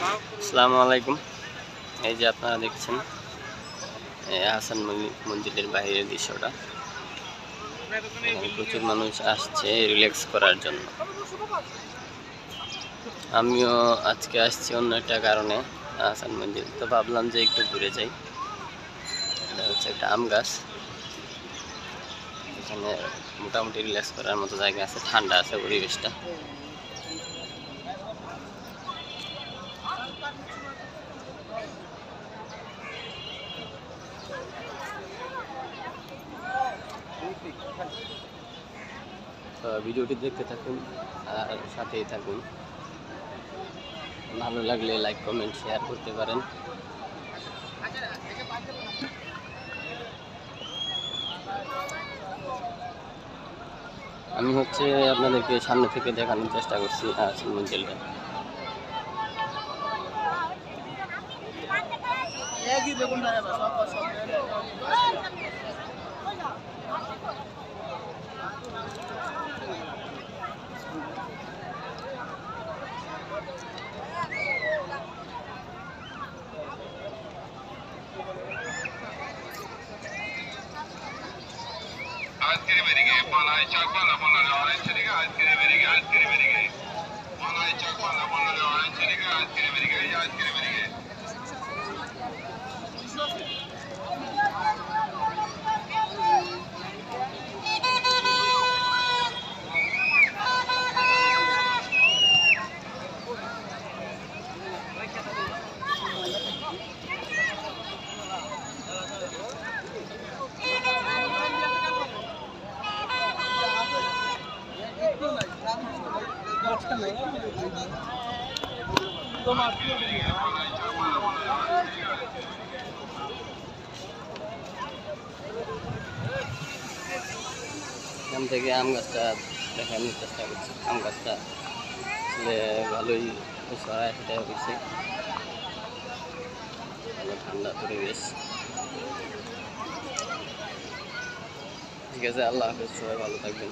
আসসালামু আলাইকুম। এই যে আপনারা দেখছেন হাসান মঞ্জিলের বাইরের দৃশ্যটা। এখানে প্রচুর মানুষ আসছে রিল্যাক্স করার জন্য। আমিও আজকে আসছি অন্য একটা কারণে হাসান মঞ্জিল, তো ভাবলাম যে একটু ঘুরে যাই। এটা হচ্ছে একটা আম গাছ, এখানে মোটামুটি রিল্যাক্স করার মতো জায়গা আছে, ঠান্ডা আছে পরিবেশটা। তো ভিডিওটি দেখতে থাকুন আর সাথেই থাকুন। ভালো লাগলে লাইক কমেন্ট শেয়ার করতে পারেন। আমি হচ্ছে আপনাদেরকে সামনে থেকে দেখানোর চেষ্টা করছি Hasan মঞ্জিলটা। Askeri verigi, malay çakmalı bunları öğrencilik askeri verigi, askeri verigi. Malay çakmalı bunları öğrencilik askeri verigi, askeri verigi. এখান থেকে আম গাছটা দেখানোর চেষ্টা করছি। আম গাছটা আসলে ভালোই সরাই সেটা হয়েছে, ভালো ঠান্ডা পরিবেশ। ঠিক আছে, আল্লাহ হাফেজ, সবাই ভালো থাকবেন।